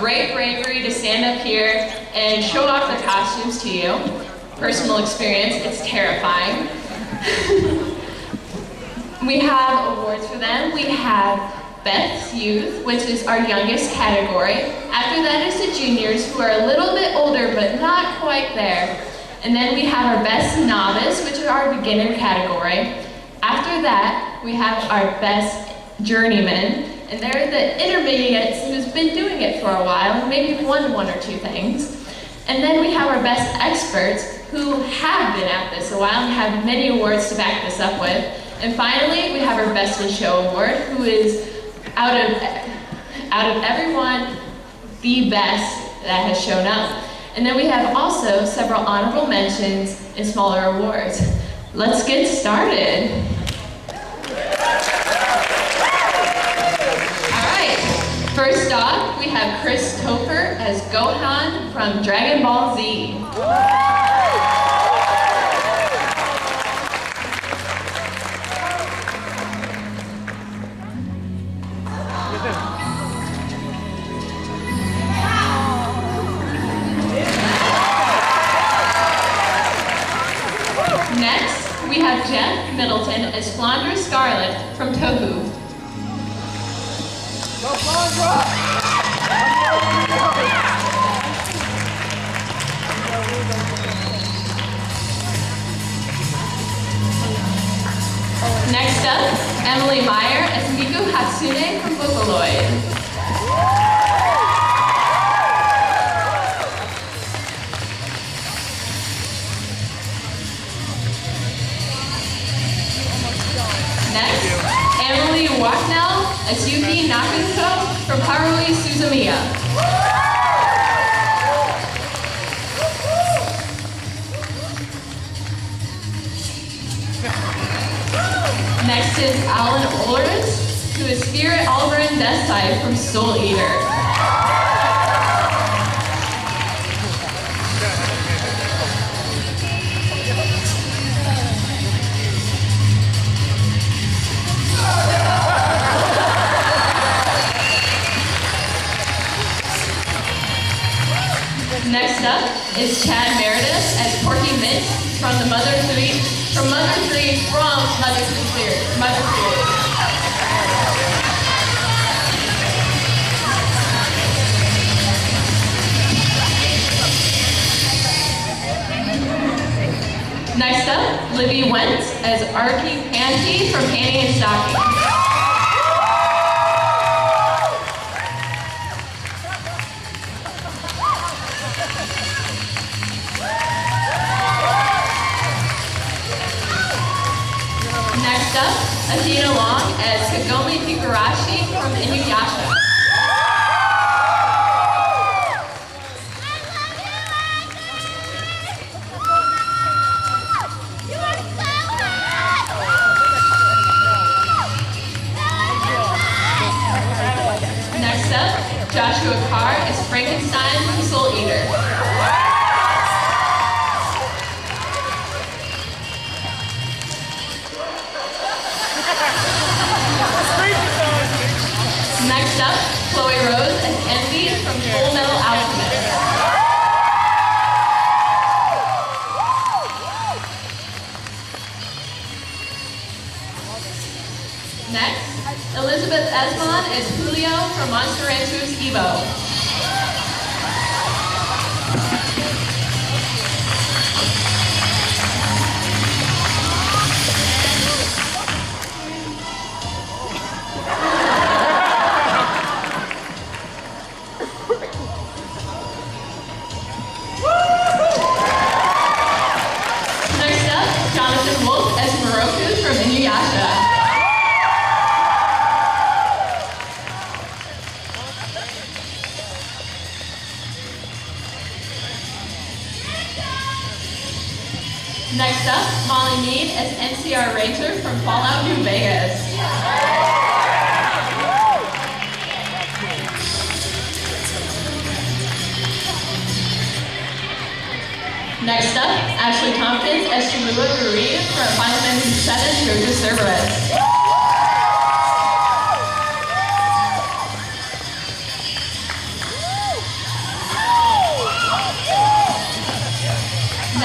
great bravery to stand up here and show off their costumes to you. Personal experience, it's terrifying. We have awards for them. We have Best Youth, which is our youngest category. After that is the juniors, who are a little bit older but not quite there. And then we have our Best Novice, which is our beginner category. After that, we have our Best Journeyman, and they're the intermediates who's been doing it for a while and maybe won one or two things. And then we have our Best Experts, who have been at this a while and have many awards to back this up with. And finally, we have our Best in Show award, who is out of everyone, the best that has shown up. And then we have also several honorable mentions and smaller awards. Let's get started. All right, first off, we have Chris Topher as Gohan from Dragon Ball Z. Next, we have Jeff Middleton as Flandra Scarlet from Tohu. Next up, Emily Meyer as Miku Hatsune from Vocaloid. Next, Emily Wachtel as Yuki Nakuto from Harui Suzumiya. Next is Alan Ulrich, who is Spirit Alvarin Deathside from Soul Eater. Next up is Chad Meredith as Porky Mint from the Mother 3 from Mother 3 from Mother 3 Series. Next up, Libby Wentz as Arky Panty from Panty and Stocking. Next up, Athena Long as Kagome Higurashi from Inuyasha. Next up, Joshua Carr as Frankenstein from Soul Eater. Next up, Chloe Rose as Envy from Full Metal Alchemist. Next, Elizabeth Esmond as Julio from Monster Ranchers Evo. Next up, Jonathan Wolf as Moroku from Inuyasha. Next up, Molly Mead as NCR Racer from Fallout New Vegas. Next up, Ashley Tompkins as Shimura Guri from Final Fantasy VII Jojo Cerberus.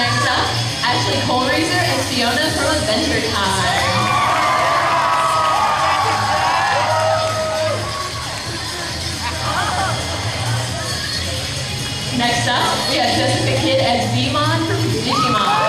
Next up, Ashley Kohlreiser as Fiona from Adventure Time. Next up, we have Jessica Kidd as Vmon from Digimon.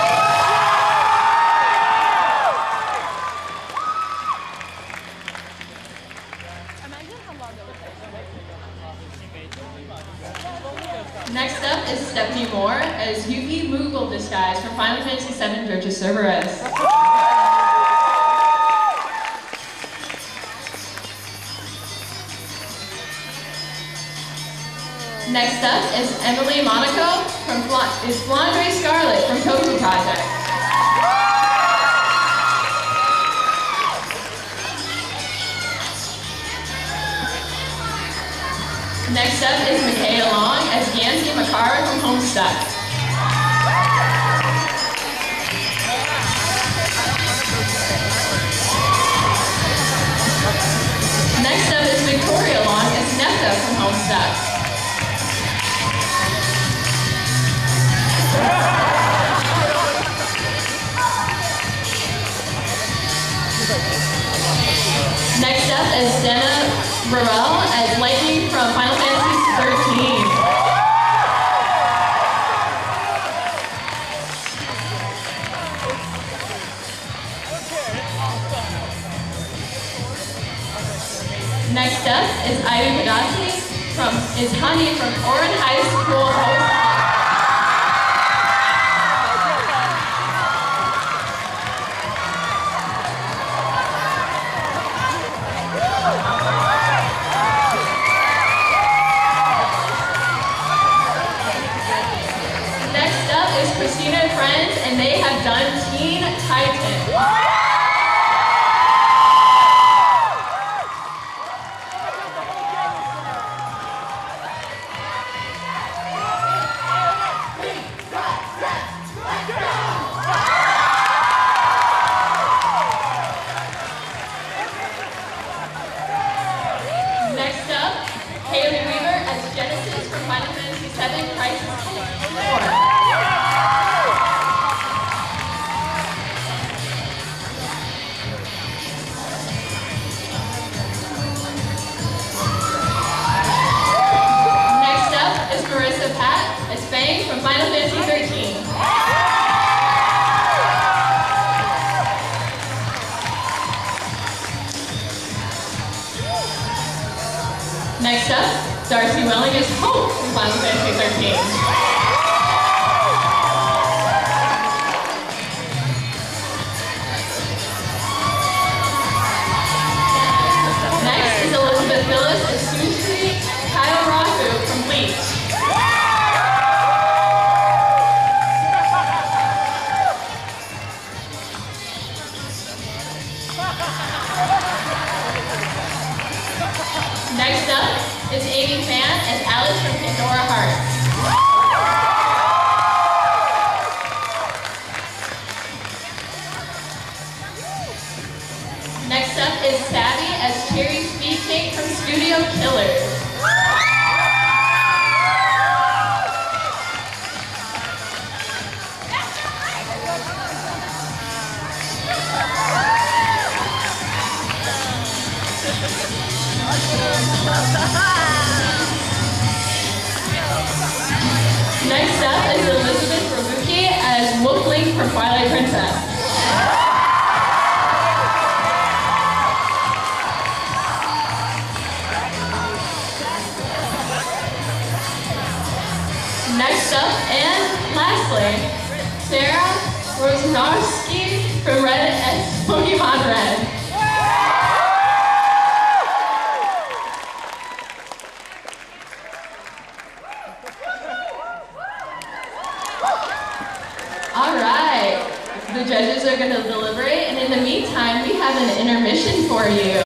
Next up is Stephanie Moore as Yuki Moogle Disguise from Final Fantasy VII Dirge of Cerberus. Next up is Emily Monaco from Flandre Scarlet from Tofu Project. Next up is Michaela Long as Yancy Makara from Homestuck. Next up is Victoria Long as Nefta from Homestuck. Next up is Senna Burrell as Lightning from Final Fantasy XIII. Next up is Ivy Badassi is Honey from Oran High School. Next up is Christina and Friends, and they have done Teen Titan. Next up, Haley Weaver as Genesis from Final Fantasy VII Crisis Core. Next up is Marissa Pat as Fang from Final Fantasy XIII. Next up, Darcy Welling as Hope from Final Fantasy XIII. Next is Elizabeth Phillips as Sushi Kyle Raku from Bleach. Next up is Amy Fan as Alice from Pandora Hearts. Next up is Savvy as Cherry Speed Cake from Studio Killers. Next up is Elizabeth Robuki as Wolflink from Twilight Princess. Next up and lastly, Sarah Rosnowski from Red as Pokemon Red. All right, the judges are going to deliberate, and in the meantime, we have an intermission for you.